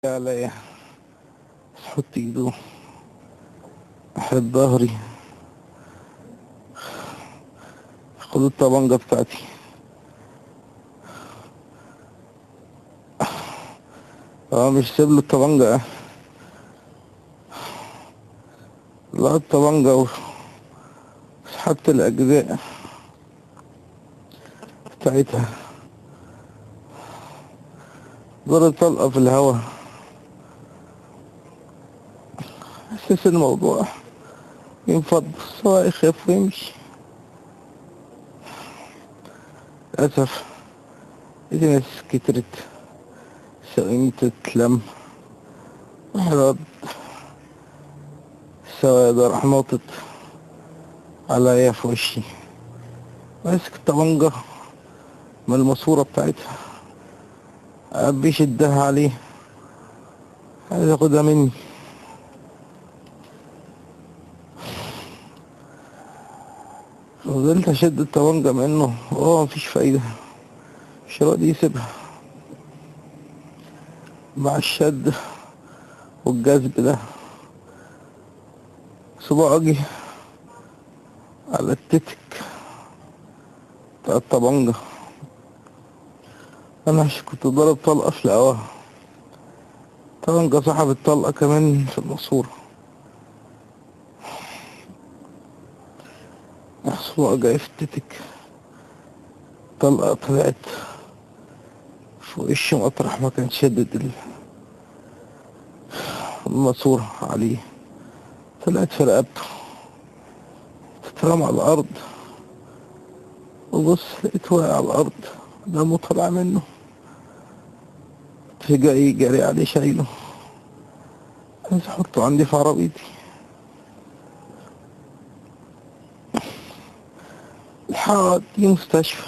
عليا حط ايده ناحية ظهري، خد الطبنجة بتاعتي. مش سيب له الطبنجة، لا الطبنجة وسحبت الأجزاء بتاعتها، ضرب طلقة في الهوا. حسيت الموضوع ينفض، سواء يخاف ويمشي. للأسف لقيت ناس كترت، سواقين تتلم، واحد السواق ده راح ناطط عليا في وشي، ماسك الطبنجة من الماسورة بتاعتها، بيشدها عليه عايز ياخدها مني. فضلت اشد الطبنجة منه مفيش فايدة، مش راضي يسيبها. مع الشد والجذب ده صباعي على التتك بتاع الطبنجة. انا عشان كنت ضارب طلقة في الهوا، الطبنجة سحبت طلقة كمان في الماسورة. صباعي جاي في التتك، طلقة طلعت في وشه مطرح ما كان شدد الماسورة عليه، طلعت في رقبته، اترمى على الأرض، وبص لقيته واقع على الأرض، دمه طلع منه. جاي جري عليه شايله، عايز احطه عندي في عربيتي. الحق دي مستشفى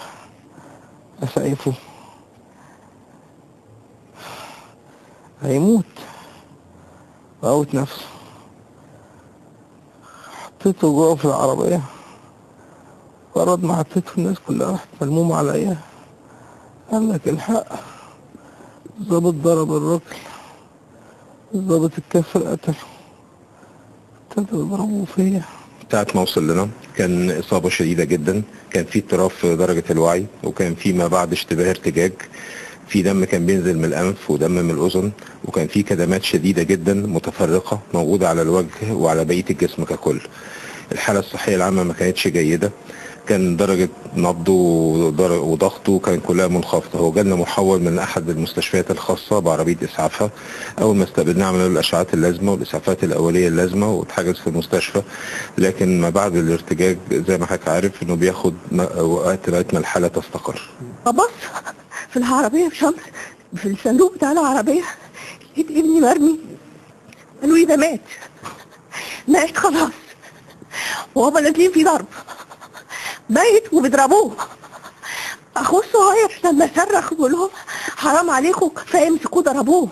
اسعفه، هيموت، موت نفسه. حطيته جوه في العربية، مجرد ما حطيته الناس كلها راحت ملمومة عليا. قال لك الحق، الظابط ضرب الراجل، الظابط الكافر قتله، ابتدوا يضربوا فيا. ساعة ما وصل لنا كان إصابة شديدة جدا، كان في اضطراب في درجة الوعي، وكان في ما بعد اشتباه ارتجاج، في دم كان بينزل من الأنف ودم من الأذن، وكان في كدمات شديدة جدا متفرقة موجودة على الوجه وعلى بقية الجسم ككل. الحالة الصحية العامة ما كانتش جيدة، كان درجة نبضه وضغطه كان كلها منخفضة. هو جالنا محول من أحد المستشفيات الخاصة بعربية إسعافها. أول ما استقبلناه عملنا له الأشعات اللازمة والإسعافات الأولية اللازمة واتحجز في المستشفى، لكن ما بعد الارتجاج زي ما حضرتك عارف إنه بياخد وقت لغاية ما الحالة تستقر. ببص في العربية في الصندوق بتاع العربية، لقيت ابني مرمي. قالوا لي ده مات خلاص، وهما نازلين في ضرب، ميت وبيضربوه. اخوه الصغير لما صرخ بيقول لهم حرام عليكم، كفايه امسكوه ضربوه.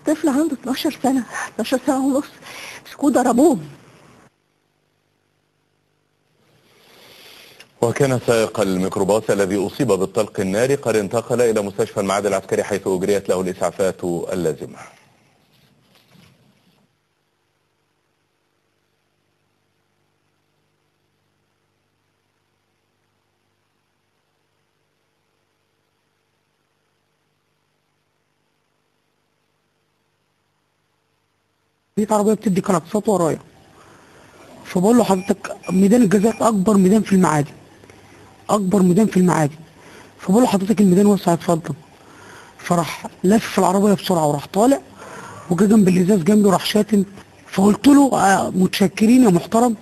طفل عنده 12 سنه 12 سنه ونص، مسكوه ضربوه. وكان سائق الميكروباص الذي أصيب بالطلق الناري قد انتقل إلى مستشفى المعهد العسكري حيث أجريت له الإسعافات اللازمة. لقيت عربيه بتدي كلاكسات ورايا، فبقول له حضرتك ميدان الجزائر اكبر ميدان في المعادي، اكبر ميدان في المعادي. فبقول له حضرتك الميدان وسع اتفضل. فراح لف في العربيه بسرعه وراح طالع، وجا جنب الازاز جنبي وراح شاتم. فقلت له متشكرين يا محترم،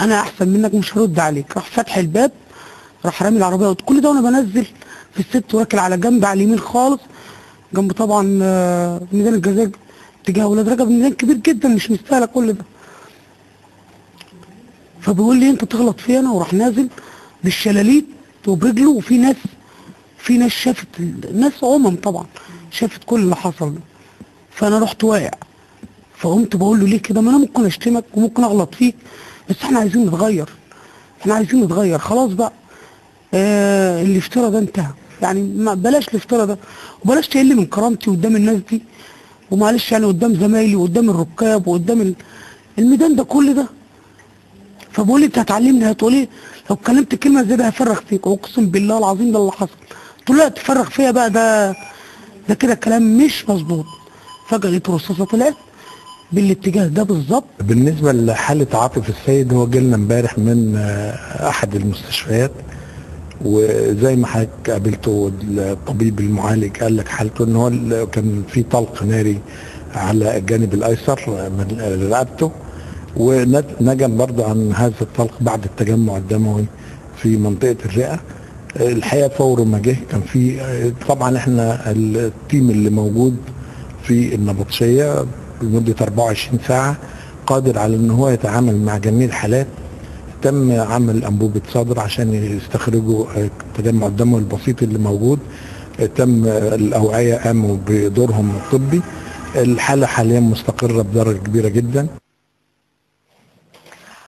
انا احسن منك مش هرد عليك. راح فتح الباب، راح رامي العربيه. كل ده وانا بنزل في الست واكل على جنب على اليمين خالص، جنب طبعا ميدان الجزائر اتجاه ولاد رجب، ميدان كبير جدا مش مستاهله كل ده. فبيقول لي انت تغلط فيا انا، وراح نازل بالشلاليت وبرجله. في ناس شافت، ناس طبعا شافت كل اللي حصل ده. فانا رحت واقع، فقمت بقول له ليه كده؟ ما انا ممكن اشتمك وممكن اغلط فيك، بس احنا عايزين نتغير، احنا عايزين نتغير خلاص بقى. الافتراء ده انتهى، يعني بلاش الافتراء ده، وبلاش تقل من كرامتي قدام الناس دي. ومعلش يعني قدام زمايلي وقدام الركاب وقدام الميدان ده كل ده. فبقول لي انت هتعلمني، هتقول ايه لو اتكلمت كلمه زي ده هفرغ فيك، واقسم بالله العظيم ده اللي حصل. قلت له لا تفرغ فيا بقى، ده كده كلام مش مظبوط. فجاه لقيت الرصاصه طلعت بالاتجاه ده بالظبط. بالنسبه لحاله عاطف السيد، هو جالنا امبارح من احد المستشفيات، وزي ما حضرتك قابلته الطبيب المعالج قال لك حالته ان هو كان في طلق ناري على الجانب الايسر من رقبته، ونجم برضه عن هذا الطلق بعد التجمع الدموي في منطقه الرئه. الحقيقه فور ما جه كان في طبعا احنا التيم اللي موجود في النبطشيه لمده 24 ساعه قادر على ان هو يتعامل مع جميع الحالات. تم عمل انبوبه صدر عشان يستخرجوا التجمع الدموي البسيط اللي موجود. تم الاوعيه قاموا بدورهم الطبي. الحاله حاليا مستقره بدرجه كبيره جدا.